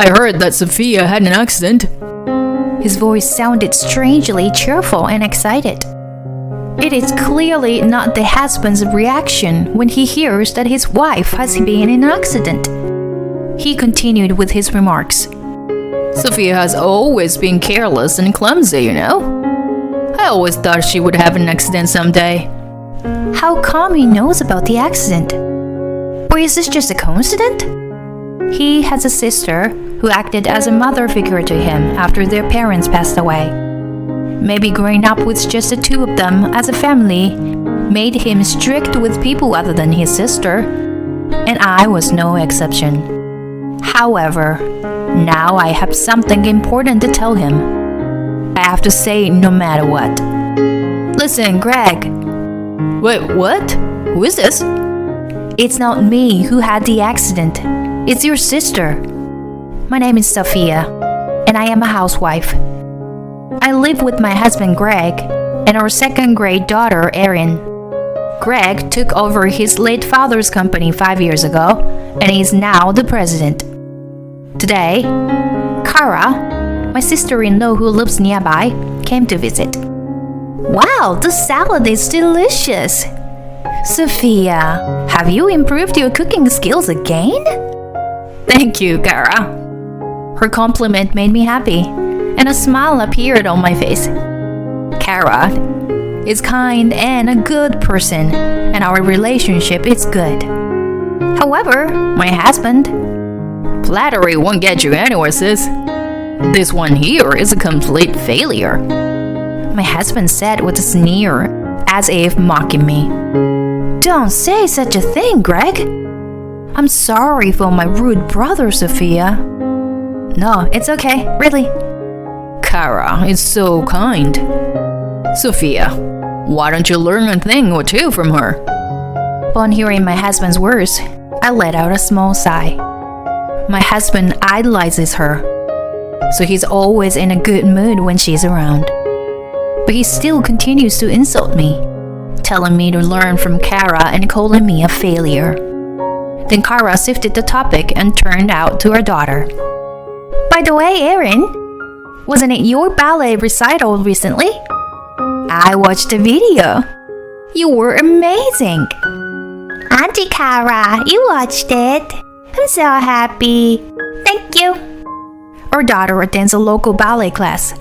I heard that Sophia had an accident. His voice sounded strangely cheerful and excited. It is clearly not the husband's reaction when he hears that his wife has been in an accident. He continued with his remarks. Sophia has always been careless and clumsy, you know. I always thought she would have an accident someday. How come he knows about the accident? Or is this just a coincidence? He has a sister who acted as a mother figure to him after their parents passed away. Maybe growing up with just the two of them as a family made him strict with people other than his sister, and I was no exception. However, now I have something important to tell him. I have to say it no matter what. Listen, Greg. Wait, what? Who is this? It's not me who had the accident. It's your sister. My name is Sophia, and I am a housewife. I live with my husband Greg and our second-grade daughter Erin. Greg took over his late father's company 5 years ago, and he is now the president. Today, Kara, my sister-in-law who lives nearby, came to visit. Wow, the salad is delicious! Sophia, have you improved your cooking skills again? Thank you, Kara. Her compliment made me happy, and a smile appeared on my face. Kara is kind and a good person, and our relationship is good. However, my husband... Flattery won't get you anywhere, sis. This one here is a complete failure. My husband said with a sneer, as if mocking me. Don't say such a thing, Greg. I'm sorry for my rude brother, Sophia. No, it's okay, really. Kara is so kind. Sophia, why don't you learn a thing or two from her? Upon hearing my husband's words, I let out a small sigh. My husband idolizes her, so he's always in a good mood when she's around. But he still continues to insult me, telling me to learn from Kara and calling me a failure. Then Kara shifted the topic and turned out to her daughter. By the way, Erin, wasn't it your ballet recital recently? I watched the video. You were amazing. Auntie Kara, you watched it. I'm so happy. Thank you. Our daughter attends a local ballet class.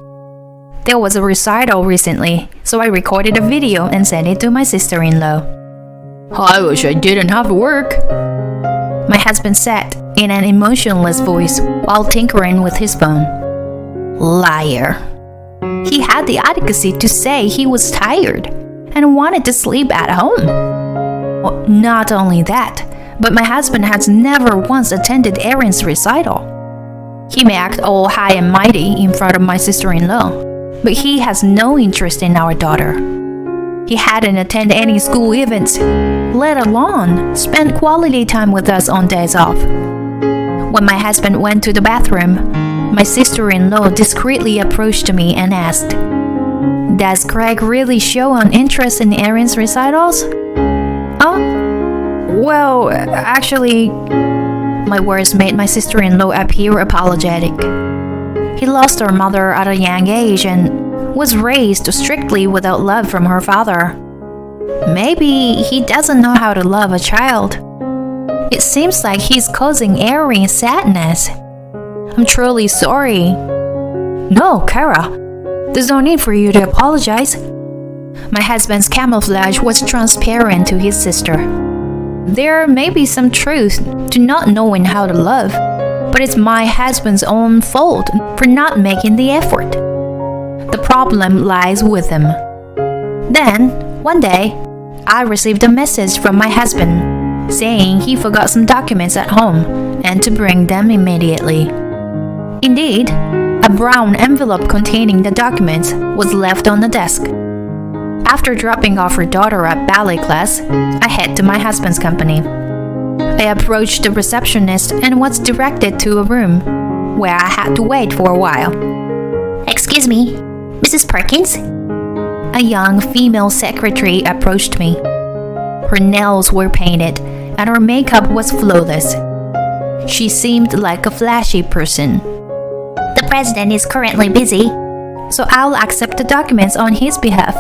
There was a recital recently, so I recorded a video and sent it to my sister-in-law. I wish I didn't have to work, my husband said in an emotionless voice while tinkering with his phone. Liar. He had the audacity to say he was tired and wanted to sleep at home. Well, not only that, but my husband has never once attended Erin's recital. He may act all high and mighty in front of my sister-in-law, but he has no interest in our daughter. He hadn't attended any school events, let alone spend quality time with us on days off. When my husband went to the bathroom, my sister-in-law discreetly approached me and asked, Does Greg really show an interest in Erin's recitals? Well, actually, my words made my sister-in-law appear apologetic. He lost her mother at a young age and was raised strictly without love from her father. Maybe he doesn't know how to love a child. It seems like he's causing Erin sadness. I'm truly sorry. No, Kara, there's no need for you to apologize. My husband's camouflage was transparent to his sister. There may be some truth to not knowing how to love, but it's my husband's own fault for not making the effort. The problem lies with him. Then, one day, I received a message from my husband saying he forgot some documents at home and to bring them immediately. Indeed, a brown envelope containing the documents was left on the desk. After dropping off her daughter at ballet class, I head to my husband's company. I approached the receptionist and was directed to a room where I had to wait for a while. Excuse me, Mrs. Perkins? A young female secretary approached me. Her nails were painted and her makeup was flawless. She seemed like a flashy person. The president is currently busy, so I'll accept the documents on his behalf.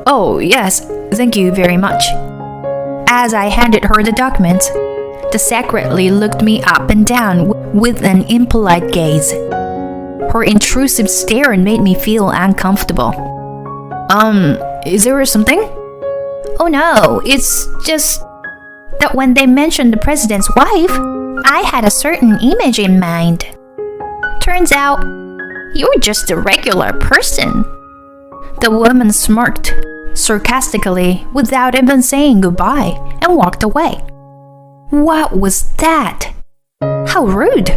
Oh, yes, thank you very much. As I handed her the documents, the secretary looked me up and down with an impolite gaze. Her intrusive stare made me feel uncomfortable. Is there something? Oh no, it's just that when they mentioned the president's wife, I had a certain image in mind. Turns out, you're just a regular person. The woman smirked sarcastically without even saying goodbye and walked away. What was that? How rude!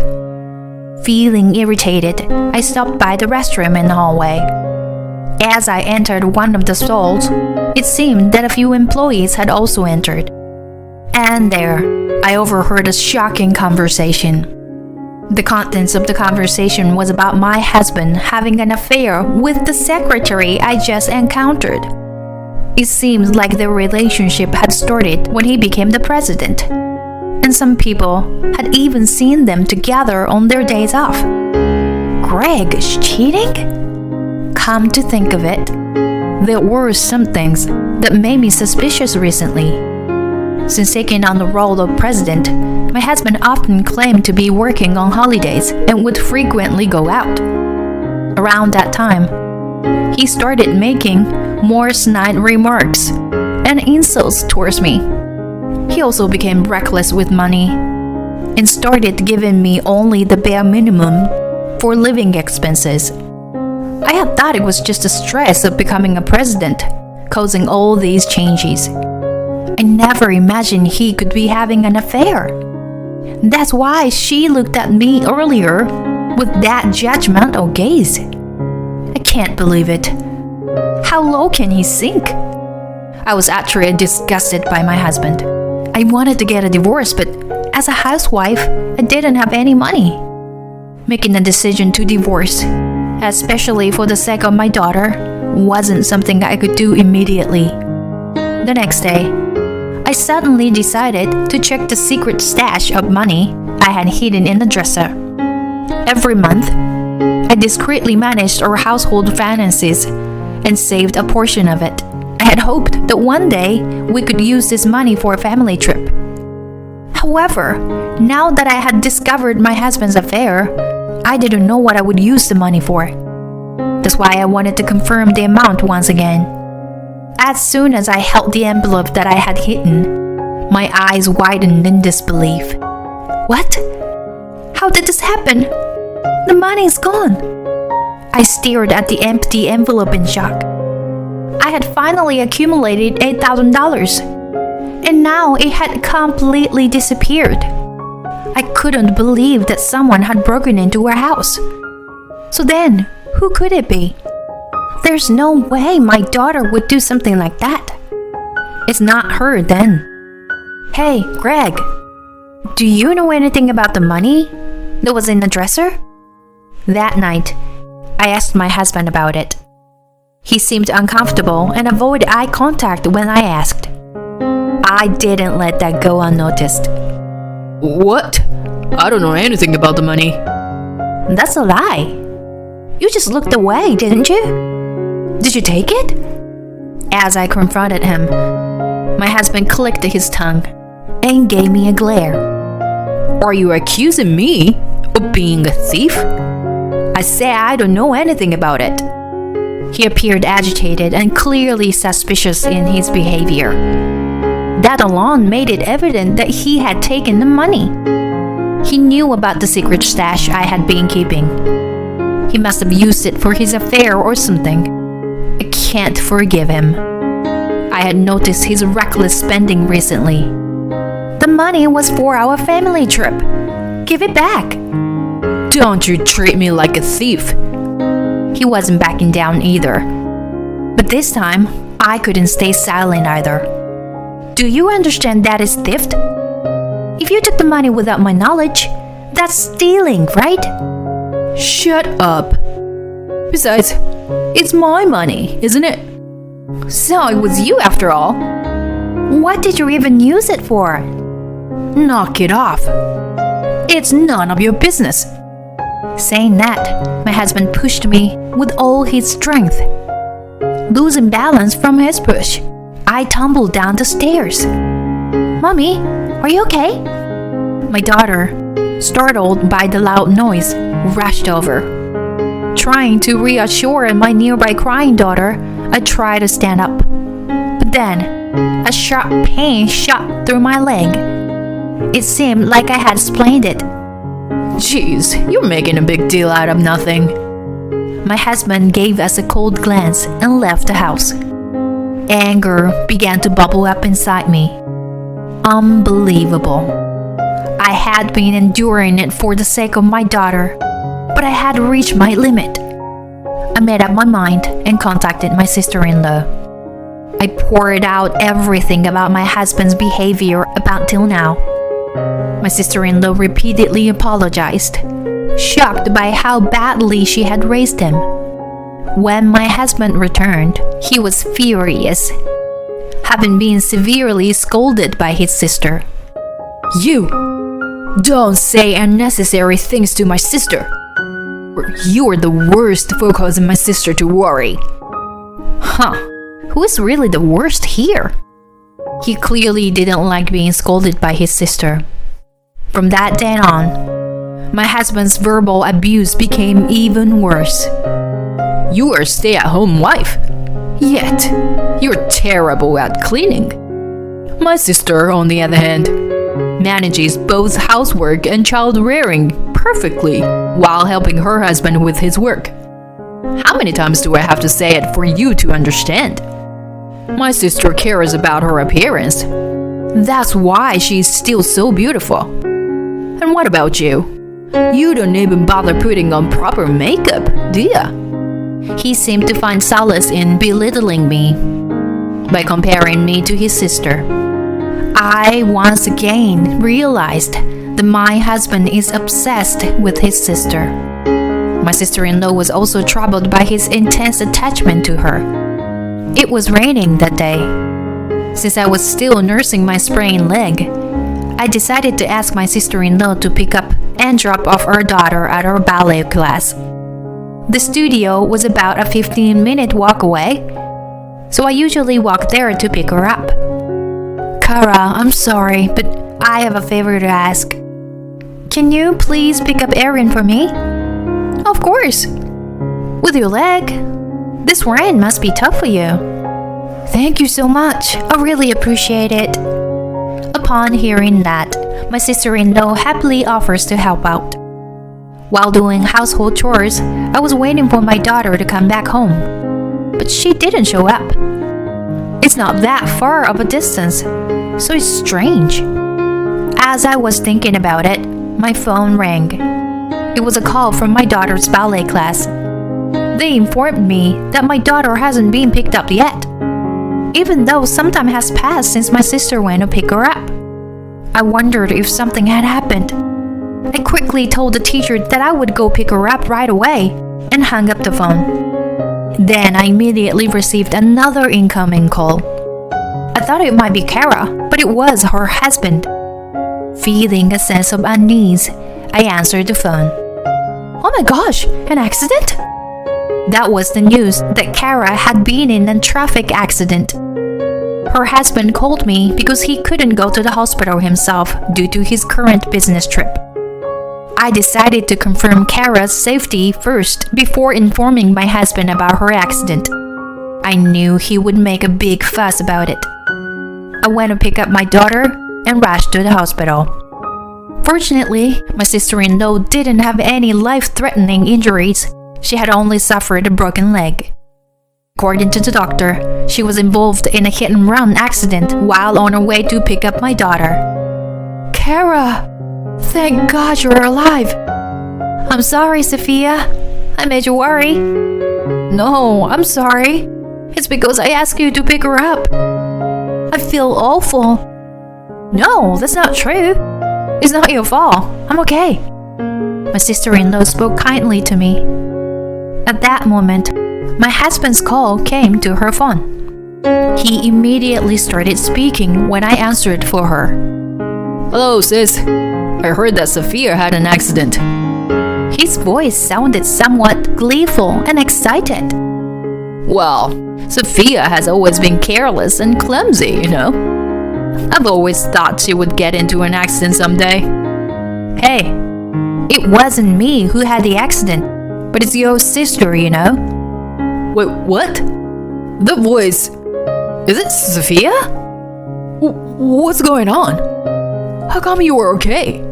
Feeling irritated, I stopped by the restroom in the hallway. As I entered one of the stalls, it seemed that a few employees had also entered. And there, I overheard a shocking conversation. The contents of the conversation was about my husband having an affair with the secretary I just encountered. It seems like their relationship had started when he became the president, and some people had even seen them together on their days off. Greg is cheating? Come to think of it, there were some things that made me suspicious recently. Since taking on the role of president, my husband often claimed to be working on holidays and would frequently go out. Around that time, he started making more snide remarks and insults towards me. He also became reckless with money and started giving me only the bare minimum for living expenses. I had thought it was just the stress of becoming a president causing all these changes. I never imagined he could be having an affair. That's why she looked at me earlier with that judgmental gaze. I can't believe it. How low can he sink? I was actually disgusted by my husband. I wanted to get a divorce, but as a housewife, I didn't have any money. Making a decision to divorce, especially for the sake of my daughter, wasn't something I could do immediately. The next day, I suddenly decided to check the secret stash of money I had hidden in the dresser. Every month, I discreetly managed our household finances and saved a portion of it. I had hoped that one day we could use this money for a family trip. However, now that I had discovered my husband's affair, I didn't know what I would use the money for. That's why I wanted to confirm the amount once again. As soon as I held the envelope that I had hidden, my eyes widened in disbelief. What? How did this happen? The money's gone. I stared at the empty envelope in shock. I had finally accumulated $8,000, and now it had completely disappeared. I couldn't believe that someone had broken into our house. So then, who could it be? There's no way my daughter would do something like that. It's not her then. Hey, Greg, do you know anything about the money that was in the dresser? That night, I asked my husband about it. He seemed uncomfortable and avoided eye contact when I asked. I didn't let that go unnoticed. What? I don't know anything about the money. That's a lie. You just looked away, didn't you? Did you take it? As I confronted him, my husband clicked his tongue and gave me a glare. Are you accusing me of being a thief? I say I don't know anything about it. He appeared agitated and clearly suspicious in his behavior. That alone made it evident that he had taken the money. He knew about the secret stash I had been keeping. He must have used it for his affair or something. I can't forgive him. I had noticed his reckless spending recently. The money was for our family trip. Give it back. Don't you treat me like a thief. He wasn't backing down either. But this time, I couldn't stay silent either. Do you understand that is theft? If you took the money without my knowledge, that's stealing, right? Shut up. Besides, it's my money, isn't it? So it was you after all. What did you even use it for? Knock it off. It's none of your business." Saying that, my husband pushed me with all his strength. Losing balance from his push, I tumbled down the stairs. "Mommy, are you okay?" My daughter, startled by the loud noise, rushed over. Trying to reassure my nearby crying daughter, I tried to stand up. But then, a sharp pain shot through my leg. It seemed like I had sprained it. Jeez, you're making a big deal out of nothing. My husband gave us a cold glance and left the house. Anger began to bubble up inside me. Unbelievable. I had been enduring it for the sake of my daughter, but I had reached my limit. I made up my mind and contacted my sister-in-law. I poured out everything about my husband's behavior up until now. My sister-in-law repeatedly apologized, shocked by how badly she had raised him. When my husband returned, he was furious, having been severely scolded by his sister. You! Don't say unnecessary things to my sister. You're the worst for causing my sister to worry. Huh, who is really the worst here? He clearly didn't like being scolded by his sister. From that day on, my husband's verbal abuse became even worse. You are a stay-at-home wife, yet you're terrible at cleaning. My sister, on the other hand, manages both housework and child rearing perfectly while helping her husband with his work. How many times do I have to say it for you to understand? My sister cares about her appearance. That's why she's still so beautiful. And what about you? You don't even bother putting on proper makeup, do ya? He seemed to find solace in belittling me by comparing me to his sister. I once again realized that my husband is obsessed with his sister. My sister-in-law was also troubled by his intense attachment to her. It was raining that day. Since I was still nursing my sprained leg, I decided to ask my sister-in-law to pick up and drop off our daughter at our ballet class. The studio was about a 15-minute walk away, so I usually walk there to pick her up. "Kara, I'm sorry, but I have a favor to ask. Can you please pick up Erin for me?" "Of course. With your leg? This rain must be tough for you." "Thank you so much. I really appreciate it." Upon hearing that, my sister-in-law happily offers to help out. While doing household chores, I was waiting for my daughter to come back home, but she didn't show up. It's not that far of a distance, so it's strange. As I was thinking about it, my phone rang. It was a call from my daughter's ballet class. They informed me that my daughter hasn't been picked up yet, even though some time has passed since my sister went to pick her up. I wondered if something had happened. I quickly told the teacher that I would go pick her up right away and hung up the phone. Then I immediately received another incoming call. I thought it might be Kara, but it was her husband. Feeling a sense of unease, I answered the phone. "Oh my gosh, an accident?" That was the news that Kara had been in a traffic accident. Her husband called me because he couldn't go to the hospital himself due to his current business trip. I decided to confirm Kara's safety first before informing my husband about her accident. I knew he would make a big fuss about it. I went to pick up my daughter and rushed to the hospital. Fortunately, my sister-in-law didn't have any life-threatening injuries. She had only suffered a broken leg. According to the doctor, she was involved in a hit-and-run accident while on her way to pick up my daughter. "Kara! Thank God you're alive!" "I'm sorry, Sophia. I made you worry." "No, I'm sorry. It's because I asked you to pick her up. I feel awful." "No, that's not true. It's not your fault. I'm okay." My sister-in-law spoke kindly to me. At that moment, my husband's call came to her phone. He immediately started speaking when I answered for her. "Hello, sis. I heard that Sophia had an accident. His voice sounded somewhat gleeful and excited. Well, Sophia has always been careless and clumsy, you know. I've always thought she would get into an accident someday. Hey, it wasn't me who had the accident, but it's your sister, you know. Wait, what? The voice. Is it Sophia? What's going on? How come you were okay?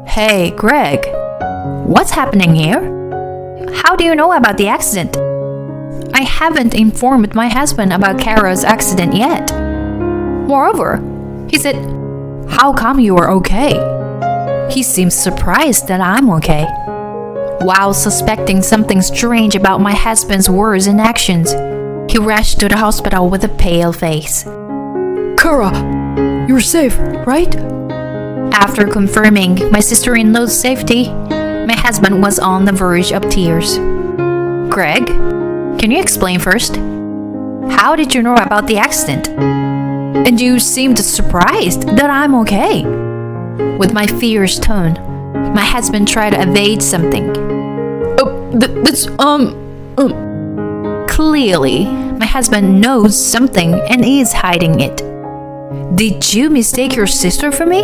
Hey, Greg, what's happening here? How do you know about the accident? I haven't informed my husband about Kara's accident yet. Moreover, he said, how come you are okay? He seems surprised that I'm okay. While suspecting something strange about my husband's words and actions, he rushed to the hospital with a pale face. Kara, you're safe, right? After confirming my sister-in-law's safety, my husband was on the verge of tears. Greg, can you explain first? How did you know about the accident? And you seemed surprised that I'm okay. With my fierce tone, my husband tried to evade something. Clearly, my husband knows something and is hiding it. Did you mistake your sister for me?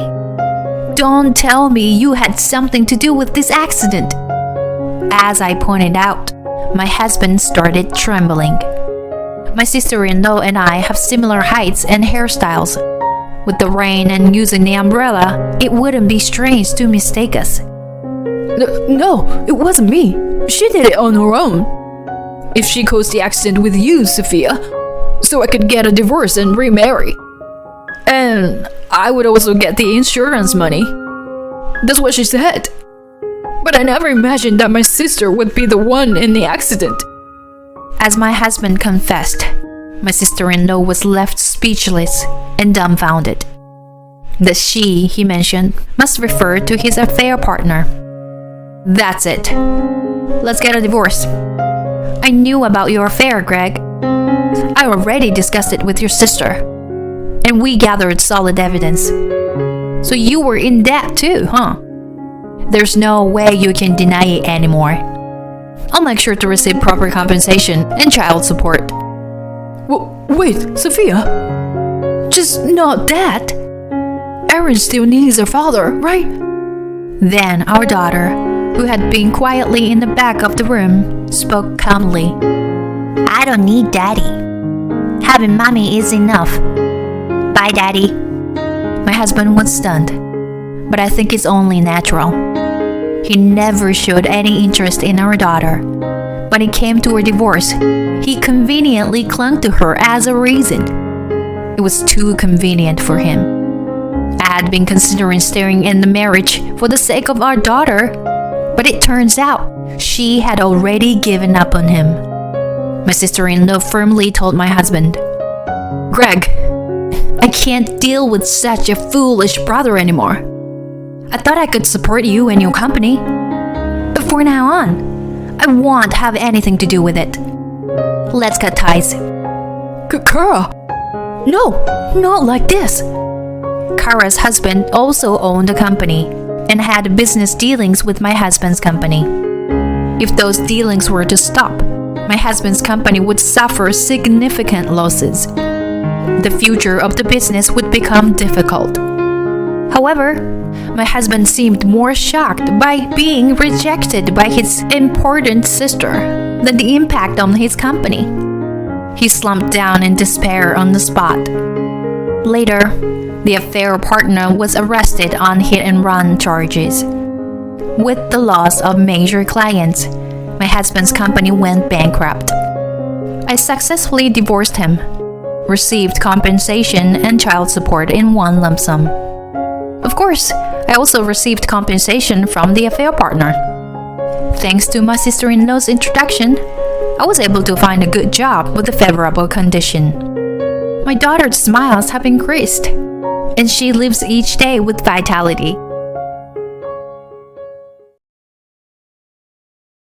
Don't tell me you had something to do with this accident. As I pointed out, my husband started trembling. My sister-in-law and I have similar heights and hairstyles. With the rain and using the umbrella, it wouldn't be strange to mistake us. No, it wasn't me. She did it on her own. If she caused the accident with you, Sophia, so I could get a divorce and remarry. And I would also get the insurance money. That's what she said. But I never imagined that my sister would be the one in the accident. As my husband confessed, my sister-in-law was left speechless and dumbfounded. The she he mentioned must refer to his affair partner. That's it. Let's get a divorce. I knew about your affair, Greg. I already discussed it with your sister. And we gathered solid evidence. So you were in debt too, huh? There's no way you can deny it anymore. I'll make sure to receive proper compensation and child support. Wait, Sophia? Just not that. Aaron still needs her father, right? Then our daughter, who had been quietly in the back of the room, spoke calmly. I don't need daddy. Having mommy is enough. Bye, daddy. My husband was stunned, but I think it's only natural. He never showed any interest in our daughter. When it came to her divorce, he conveniently clung to her as a reason. It was too convenient for him. I had been considering staying in the marriage for the sake of our daughter, but it turns out she had already given up on him. My sister-in-law firmly told my husband, Greg, I can't deal with such a foolish brother anymore. I thought I could support you and your company. But from now on, I won't have anything to do with it. Let's cut ties. Kara! No, not like this. Kara's husband also owned a company and had business dealings with my husband's company. If those dealings were to stop, my husband's company would suffer significant losses. The future of the business would become difficult. However, my husband seemed more shocked by being rejected by his important sister than the impact on his company. He slumped down in despair on the spot. Later, the affair partner was arrested on hit-and-run charges. With the loss of major clients, my husband's company went bankrupt. I successfully divorced him, received compensation and child support in one lump sum. Of course, I also received compensation from the affair partner. Thanks to my sister-in-law's introduction, I was able to find a good job with a favorable condition. My daughter's smiles have increased, and she lives each day with vitality.